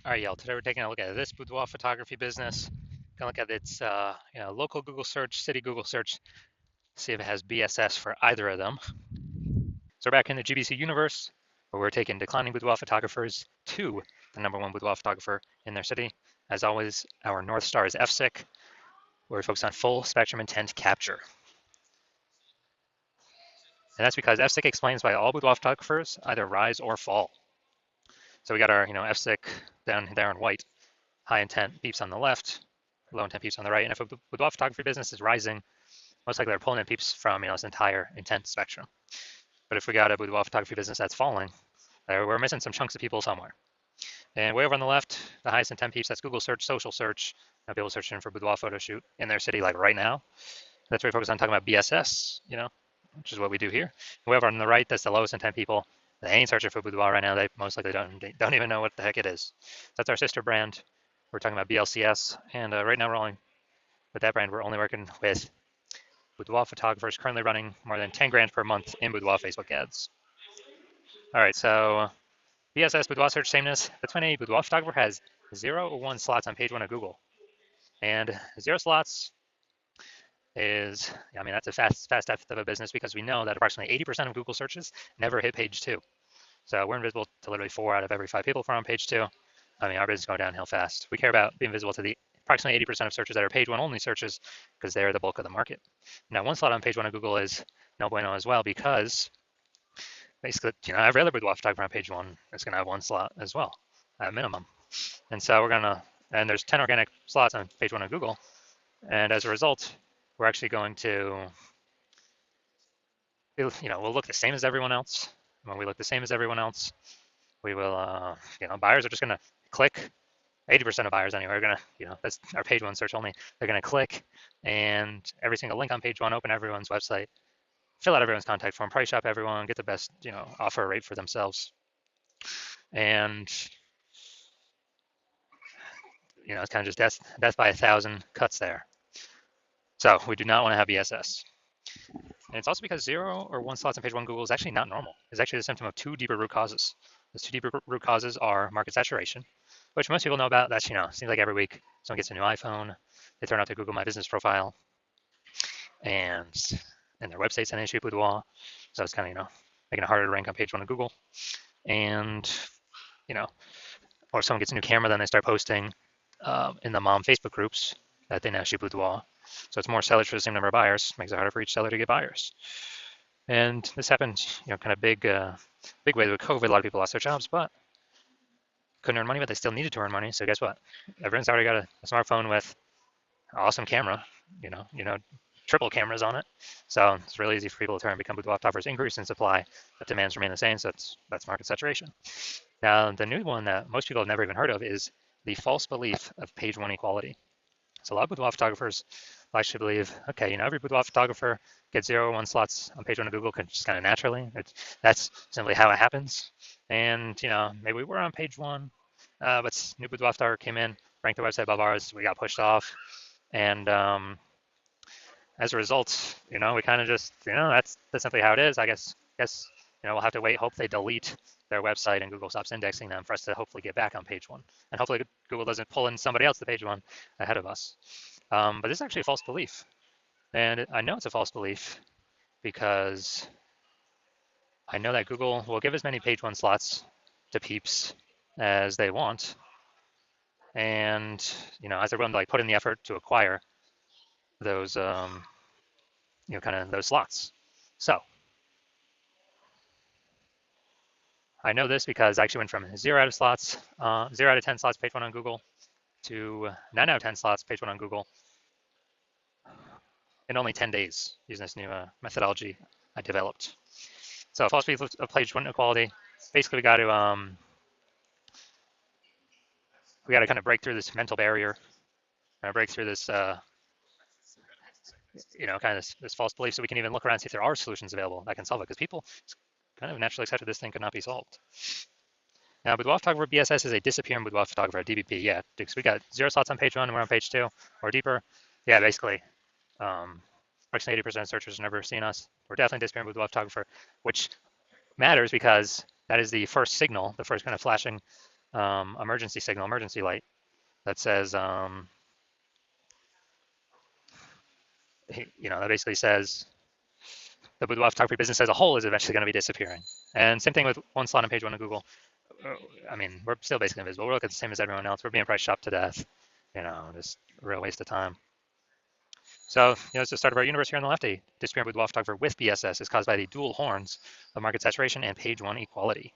All right, y'all. Today we're taking a look at this boudoir photography business. Gonna look at its local Google search, city Google search, see if it has BSS for either of them. So we're back in the GBC universe, where we're taking declining boudoir photographers to the #1 boudoir photographer in their city. As always, our North Star is FSIC, where we focus on full spectrum intent capture. And that's because FSIC explains why all boudoir photographers either rise or fall. So we got our FSIC down there in white, high intent peeps on the left, low intent peeps on the right. And if a boudoir photography business is rising, most likely they're pulling in peeps from this entire intent spectrum. But if we got a boudoir photography business that's falling, we're missing some chunks of people somewhere. And way over on the left, the highest intent peeps, that's Google search, social search. People searching for boudoir photo shoot in their city like right now. That's where we focus on talking about BSS, which is what we do here. Way over on the right, that's the lowest intent people. They ain't searching for boudoir right now. They most likely don't even know what the heck it is. That's our sister brand. We're talking about BLCS, and right now with that brand, we're only working with boudoir photographers currently running more than 10 grand per month in boudoir Facebook ads. All right, so BSS boudoir search sameness. That's when a boudoir photographer has 0 or 1 slots on page 1 of Google. And 0 slots is, that's a fast death of a business because we know that approximately 80% of Google searches never hit page 2. So we're invisible to literally 4 out of every 5 people from on page 2. Our business is going downhill fast. We care about being visible to the approximately 80% of searches that are page 1 only searches because they're the bulk of the market. Now, 1 slot on page 1 of Google is no bueno as well because basically, every other boudoir photographer on page 1 is going to have 1 slot as well at minimum. And so and there's 10 organic slots on page 1 of Google. And as a result, we're actually going to, we'll look the same as everyone else. When we look the same as everyone else, we will, buyers are just going to click. 80% of buyers anyway are going to, that's our page 1 search only. They're going to click and every single link on page 1, open everyone's website, fill out everyone's contact form, price shop everyone, get the best, offer rate for themselves. And, it's kind of just death by 1,000 cuts there. So we do not want to have BSS. And it's also because 0 or 1 slots on page 1 Google is actually not normal. It's actually the symptom of 2 deeper root causes. Those 2 deeper root causes are market saturation, which most people know about. That's, seems like every week someone gets a new iPhone, they turn out to Google My Business profile, and their website's an issue boudoir. So it's kind of, making it harder to rank on page 1 of Google. And, or someone gets a new camera, then they start posting in the mom Facebook groups that they now shoot boudoir. So it's more sellers for the same number of buyers, makes it harder for each seller to get buyers. And this happened, kind of big way with COVID. A lot of people lost their jobs, but couldn't earn money, but they still needed to earn money. So guess what? Everyone's already got a smartphone with an awesome camera, triple cameras on it. So it's really easy for people to turn and become boudoir photographers. Increase in supply, but demands remain the same. So that's market saturation. Now, the new one that most people have never even heard of is the false belief of page 1 equality. So a lot of boudoir photographers actually believe, okay, every boudoir photographer gets 0 or 1 slots on page 1 of Google just kind of naturally. That's simply how it happens. And, maybe we were on page 1, but new boudoir photographer came in, ranked the website above ours, we got pushed off. And as a result, we kind of just, that's simply how it is. I guess, we'll have to wait, hope they delete their website and Google stops indexing them for us to hopefully get back on page 1. And hopefully Google doesn't pull in somebody else to page 1 ahead of us. But this is actually a false belief. And I know it's a false belief because I know that Google will give as many page 1 slots to peeps as they want. And, as they're willing to put in the effort to acquire those, kind of those slots. So I know this because I actually went from 0 out of slots, 0 out of 10 slots page 1 on Google to 9 out of 10 slots page 1 on Google in only 10 days using this new methodology I developed. So false belief of page 1 equality. Basically, we got to kind of break through this mental barrier, break through this, kind of this false belief, so we can even look around and see if there are solutions available that can solve it. Because people kind of naturally accepted this thing could not be solved. Now, boudoir photographer BSS is a disappearing boudoir photographer, DBP. Yeah, because we got 0 slots on page 1 and we're on page 2 or deeper. Yeah, basically, approximately 80% of searchers have never seen us. We're definitely disappearing boudoir photographer, which matters because that is the first signal, the first kind of flashing emergency signal, emergency light that says, that basically says the boudoir photography business as a whole is eventually going to be disappearing. And same thing with one slot on page one of Google. I mean, we're still basically invisible. We're looking the same as everyone else. We're being price shopped to death. Just a real waste of time. So, it's the start of our universe here on the left. A disappearing boudoir photographer with BSS is caused by the dual horns of market saturation and page one equality,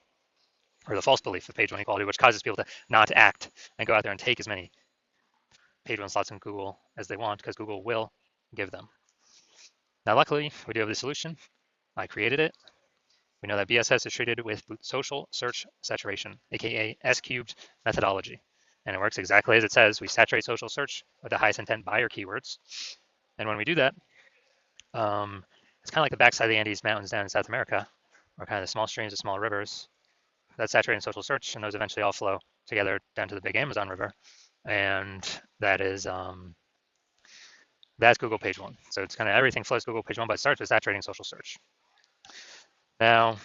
or the false belief of page one equality, which causes people to not act and go out there and take as many page one slots in Google as they want, because Google will give them. Now, luckily, we do have the solution. I created it. We know that BSS is treated with social search saturation, aka S cubed methodology. And it works exactly as it says. We saturate social search with the highest intent buyer keywords. And when we do that, it's kind of like the backside of the Andes Mountains down in South America, or kind of the small streams, the small rivers that saturate in social search, and those eventually all flow together down to the big Amazon River. And that's Google page one. So it's kind of everything flows Google page one, but it starts with saturating social search. Now,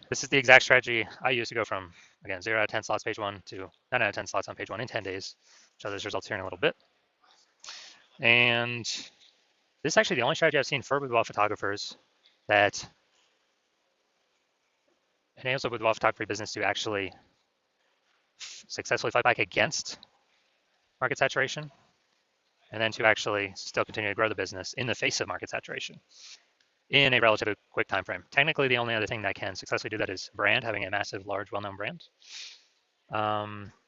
this is the exact strategy I use to go from, again, 0 out of 10 slots page one to 9 out of 10 slots on page one in 10 days. Show those results here in a little bit. And this is actually the only strategy I've seen for boudoir photographers that enables a boudoir photography business to actually successfully fight back against market saturation, and then to actually still continue to grow the business in the face of market saturation in a relatively quick time frame. Technically, the only other thing that can successfully do that is brand, having a massive, large, well-known brand.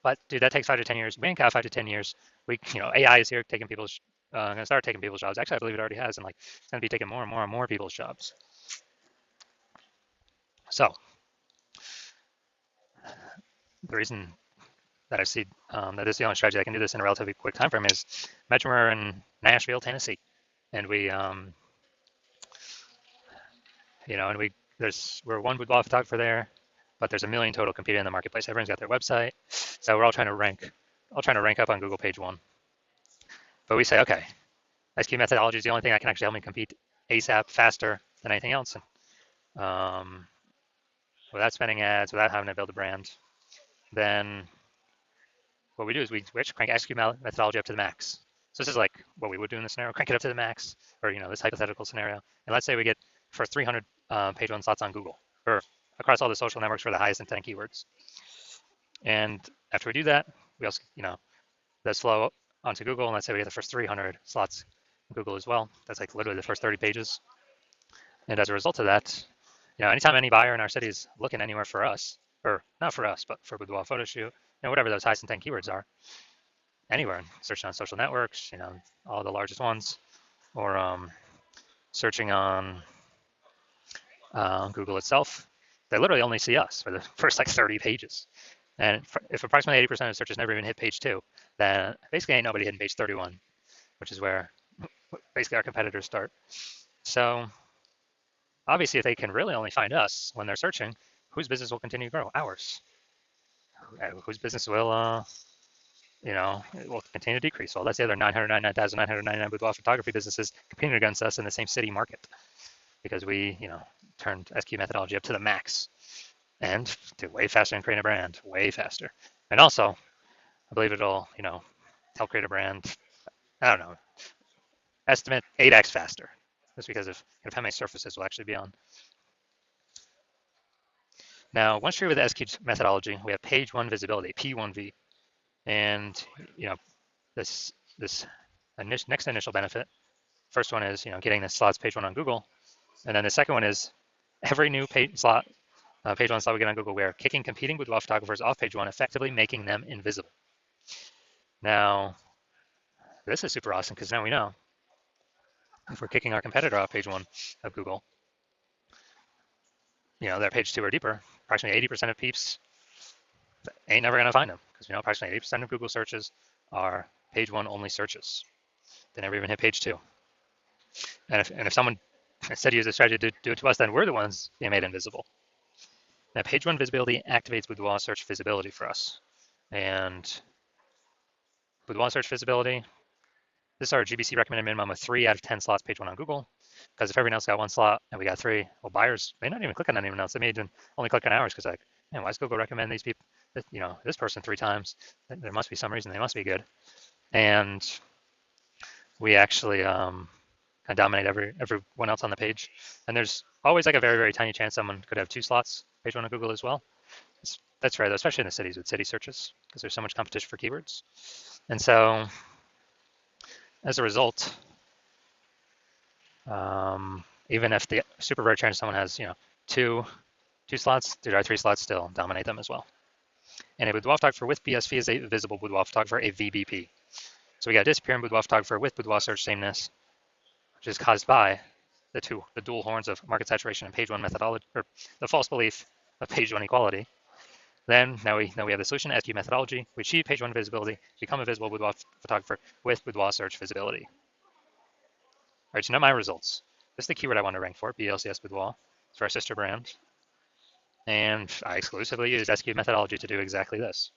But dude, that takes 5 to 10 years. We ain't got 5 to 10 years. AI is here taking people's, going to start taking people's jobs. Actually, I believe it already has, and it's going to be taking more and more and more people's jobs. So the reason that I see that this is the only strategy that can do this in a relatively quick time frame is imagine we're in Nashville, Tennessee, and we're one boudoir photographer there, but there's a million total competing in the marketplace. Everyone's got their website, so we're all trying to rank up on Google page one. But we say, okay, SQ methodology is the only thing that can actually help me compete ASAP, faster than anything else, and without spending ads, without having to build a brand. Then what we do is we actually crank SQ methodology up to the max. So this is like what we would do in this scenario, crank it up to the max, or this hypothetical scenario. And let's say we get for 300 page one slots on Google, or across all the social networks for the highest intent keywords. And after we do that, we also, that's flow onto Google, and let's say we get the first 300 slots on Google as well. That's like literally the first 30 pages. And as a result of that, anytime any buyer in our city is looking anywhere for us, or not for us, but for boudoir photo shoot, whatever those highest intent keywords are, anywhere, searching on social networks, all the largest ones, or searching on Google itself, they literally only see us for the first 30 pages. And if approximately 80% of searches never even hit page 2, then basically ain't nobody hitting page 31, which is where basically our competitors start. So obviously, if they can really only find us when they're searching, whose business will continue to grow? Ours. Whose business will it will continue to decrease. Well, that's the other 999,999 boudoir photography businesses competing against us in the same city market, because we, turned SQ methodology up to the max and do way faster than creating a brand, way faster. And also, I believe it'll, help create a brand, I don't know, estimate 8x faster, just because of how many surfaces will actually be on. Now, once you're with the SQ methodology, we have page one visibility, P1V. And this next initial benefit, first one is getting the slots page one on Google, and then the second one is every new page one slot we get on Google, we are kicking competing boudoir photographers off page one, effectively making them invisible. Now, this is super awesome, because now we know if we're kicking our competitor off page one of Google, they're page 2 or deeper, approximately 80% of peeps ain't never going to find them, because approximately 80% of Google searches are page 1 only searches. They never even hit page 2. And if someone instead use this strategy to do it to us, then we're the ones being made invisible. Now, page 1 visibility activates boudoir search visibility for us. And boudoir search visibility, this is our GBC recommended minimum of 3 out of 10 slots page 1 on Google. Because if everyone else got one slot and we got three, well, buyers may not even click on anyone else. They may even only click on ours because like, man, why does Google recommend these people, this person 3 times? There must be some reason they must be good. And we actually kind of dominate everyone else on the page. And there's always like a very, very tiny chance someone could have 2 slots, page 1 of Google as well. That's rare though, especially in the cities with city searches because there's so much competition for keywords. And so as a result, even if the super rare chance someone has, two slots, there are 3 slots still dominate them as well. And a boudoir photographer with BSV is a visible boudoir photographer, a VBP. So we got a disappearing boudoir photographer with boudoir search sameness, which is caused by the dual horns of market saturation and page 1 methodology, or the false belief of page 1 equality. Then now we have the solution, SQ methodology. We achieve page 1 visibility, become a visible boudoir photographer with boudoir search visibility. All right, so now my results. This is the keyword I want to rank for, BLCS Boudoir. It's for our sister brand. And I exclusively used SQ methodology to do exactly this.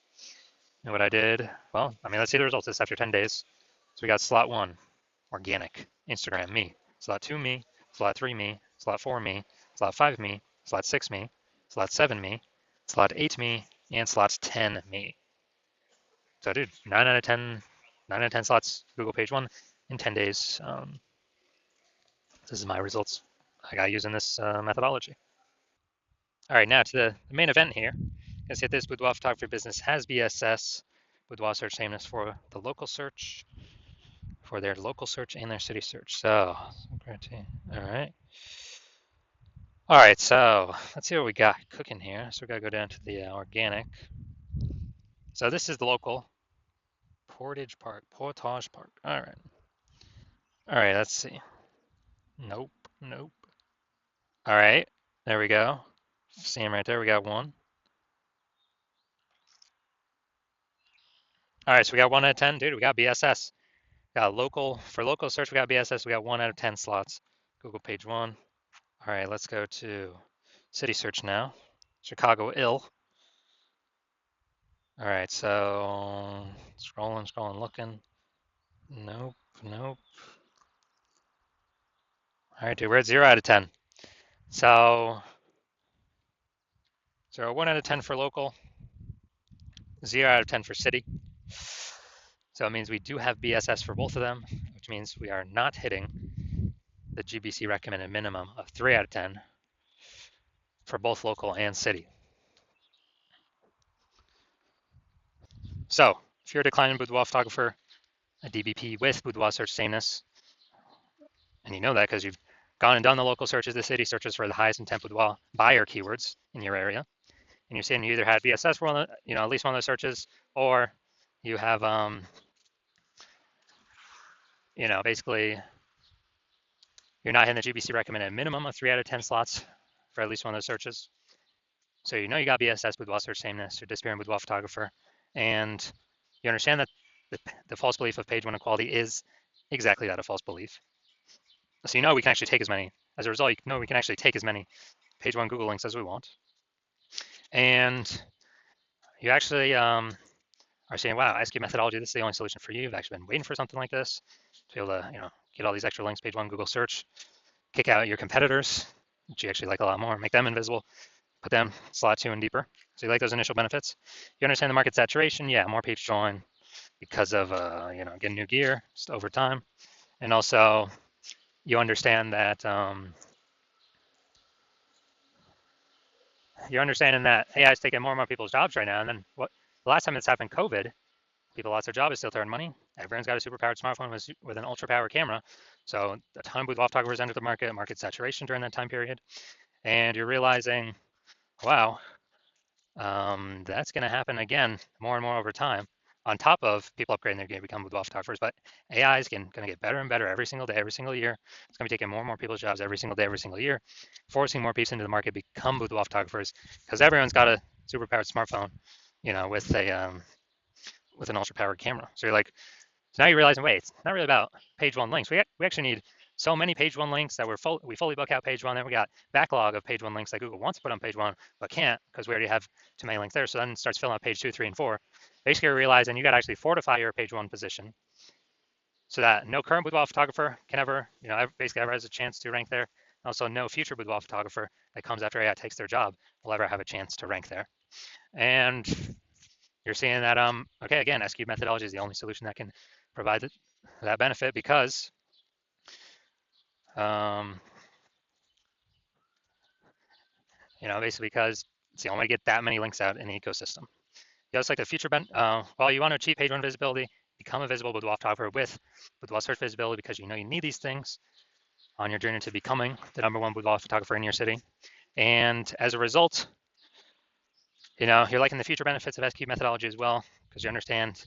And what I did, well, let's see the results. This after 10 days. So we got slot 1, organic, Instagram, me. Slot 2, me. Slot 3, me. Slot 4, me. Slot 5, me. Slot 6, me. Slot 7, me. Slot 8, me. And slot 10, me. So dude, 9 out of 10 slots Google page 1 in 10 days. This is my results I got using this methodology. All right, now to the main event here. As hit this boudoir photography business has BSS, boudoir search sameness for the local search, for their local search and their city search. So, all right. All right, so let's see what we got cooking here. So we gotta go down to the organic. So this is the local Portage Park. All right. All right, let's see. Nope. All right, there we go. See him right there. We got 1. All right, so we got 1 out of 10. Dude, we got BSS. Got for local search, we got BSS. We got 1 out of 10 slots. Google page 1. All right, let's go to city search now. Chicago ill. All right, so scrolling, looking. Nope. All right, dude, we're at 0 out of 10. So 1 out of 10 for local, 0 out of 10 for city. So it means we do have BSS for both of them, which means we are not hitting the GBC recommended minimum of 3 out of 10 for both local and city. So if you're a declining boudoir photographer, a DBP with boudoir search sameness, and you know that because you've gone and done the local searches, the city searches for the highest intent boudoir buyer keywords in your area, and you're saying you either had BSS for at least one of those searches, or you have basically you're not hitting the GBC recommended minimum of 3 out of 10 slots for at least one of those searches. So you got BSS, boudoir search sameness, or disappearing boudoir photographer, and you understand that the false belief of page 1 equality is exactly that, a false belief. So we can actually take as many, as a result, we can actually take as many page 1 Google links as we want. And you actually are saying, wow, SQ methodology, this is the only solution for you. You've actually been waiting for something like this to be able to, get all these extra links, page 1 Google search, kick out your competitors, which you actually like a lot more, make them invisible, put them slot 2 and deeper. So you like those initial benefits. You understand the market saturation, yeah, more people join because of getting new gear just over time. And also you understand that you're understanding that AI is taking more and more people's jobs right now. And then the last time this happened, COVID, people lost their job, is still to earn money. Everyone's got a super powered smartphone with an ultra powered camera. So a ton of boudoir photographers entered the market saturation during that time period. And you're realizing, wow, that's going to happen again more and more over time, on top of people upgrading their game to become boudoir photographers. But AI is going to get better and better every single day, every single year. It's going to be taking more and more people's jobs every single day, every single year, forcing more people into the market to become boudoir photographers because everyone's got a super powered smartphone, with an ultra powered camera. So you're like, so now you're realizing, wait, it's not really about page 1 links. We actually need so many page 1 links that we fully book out page 1. Then we got backlog of page 1 links that Google wants to put on page 1, but can't because we already have too many links there. So then it starts filling out page 2, 3, and 4. Basically, you're realizing you got to actually fortify your page 1 position so that no current boudoir photographer can ever, basically ever has a chance to rank there. Also, no future boudoir photographer that comes after AI takes their job will ever have a chance to rank there. And you're seeing that, okay, again, S-cube methodology is the only solution that can provide that benefit because basically because it's the only way to get that many links out in the ecosystem. Just like the future, while you want to achieve page one visibility, become a visible boudoir photographer with boudoir search visibility because you need these things on your journey to becoming the #1 boudoir photographer in your city. And as a result, you're liking the future benefits of S-cube methodology as well because you understand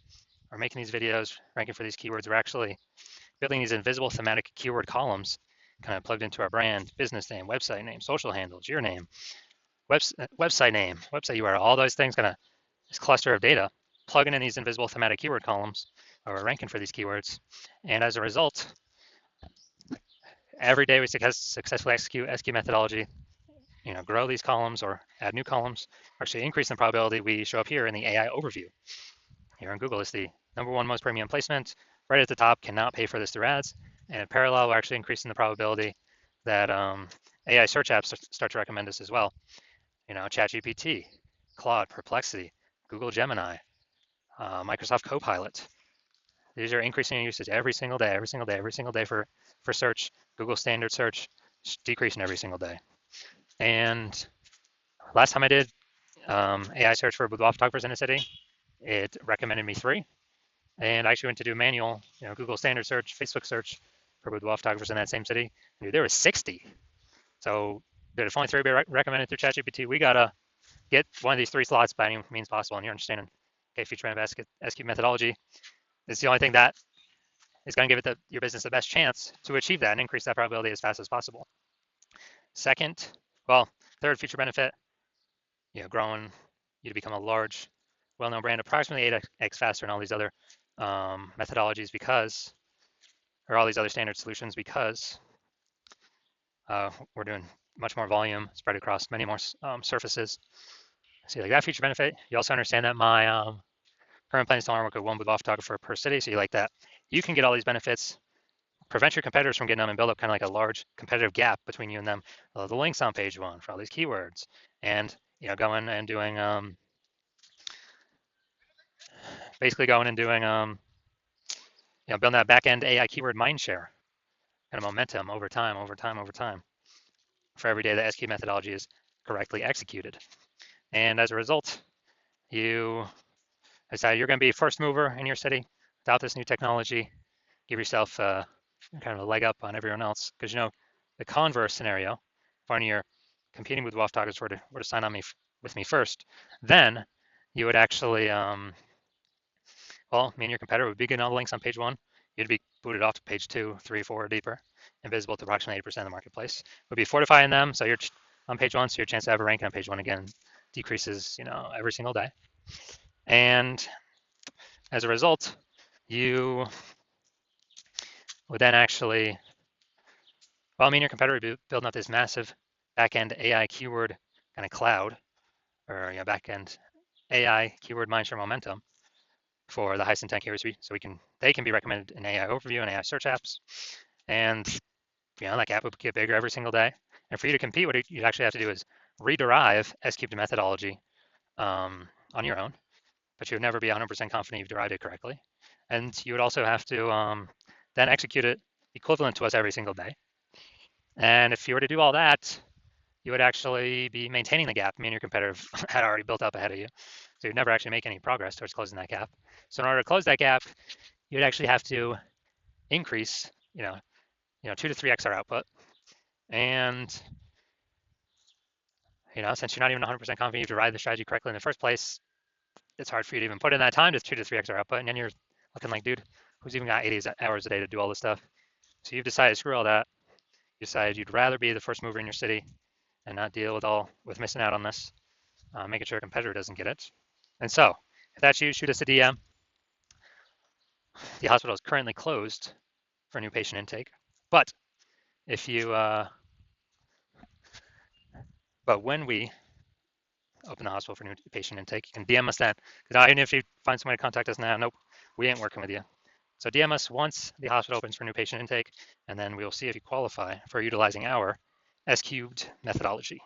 we're making these videos, ranking for these keywords. We're actually building these invisible thematic keyword columns kind of plugged into our brand, business name, website name, social handles, your name, website name, website URL, all those things kind of this cluster of data, plugging in these invisible thematic keyword columns, or we're ranking for these keywords. And as a result, every day we successfully execute S-cube methodology, grow these columns or add new columns, actually increase the probability we show up here in the AI overview. Here on Google, it's the #1 most premium placement. Right at the top, cannot pay for this through ads. And in parallel, we're actually increasing the probability that AI search apps start to recommend us as well. ChatGPT, Claude, Perplexity, Google Gemini, Microsoft Copilot. These are increasing in usage every single day for search. Google standard search decreasing every single day. And last time I did AI search for boudoir photographers in a city, it recommended me 3. And I actually went to do manual, Google standard search, Facebook search for boudoir photographers in that same city. Dude, there was 60. So if only 3 be recommended through ChatGPT, we gotta get one of these 3 slots by any means possible. And you're understanding, okay, future of S-cube methodology is the only thing that is going to give your business the best chance to achieve that and increase that probability as fast as possible. Third future benefit, growing you to become a large, well-known brand approximately 8x faster than all these other methodologies or all these other standard solutions because we're doing much more volume spread across many more surfaces. So like that future benefit. You also understand that my current plan is to only work with one boudoir photographer per city. So you like that. You can get all these benefits, prevent your competitors from getting them, and build up kind of like a large competitive gap between you and them. The links on page 1 for all these keywords, and going and doing basically going and doing building that back-end AI keyword mindshare kind of momentum over time for every day that S-cube methodology is correctly executed. And as a result, you decide you're going to be first mover in your city without this new technology. Give yourself kind of a leg up on everyone else because the converse scenario, if one of your competing with photographers were to sign on with me first, then you would actually me and your competitor would be getting all the links on page 1. You'd be booted off to page 2, 3, 4, or deeper, invisible to approximately 80% of the marketplace. We'd be fortifying them, so you're on page 1, so your chance to ever rank on page 1 again decreases, every single day. And as a result, you would then actually, me and your competitor would be building up this massive back-end AI keyword kind of cloud, or back-end AI keyword mindshare momentum for the highest intent keywords, so they can be recommended in AI overview and AI search apps, and that gap would get bigger every single day. And for you to compete, what you actually have to do is rederive S-cube methodology on your own, but you would never be 100% confident you've derived it correctly, and you would also have to then execute it equivalent to us every single day. And if you were to do all that, you would actually be maintaining the gap me and your competitor had already built up ahead of you. So you'd never actually make any progress towards closing that gap. So in order to close that gap, you'd actually have to increase, 2 to 3x our output. And, since you're not even 100% confident you've derived the strategy correctly in the first place, it's hard for you to even put in that time to 2 to 3x our output. And then you're looking like, dude, who's even got 80 hours a day to do all this stuff? So you've decided, screw all that. You decided you'd rather be the first mover in your city and not deal with missing out on this, making sure a competitor doesn't get it. And so, if that's you, shoot us a DM. The hospital is currently closed for new patient intake, but if you, but when we open the hospital for new patient intake, you can DM us then. Because even if you find somebody to contact us now, nope, we ain't working with you. So DM us once the hospital opens for new patient intake, and then we'll see if you qualify for utilizing our S cubed methodology.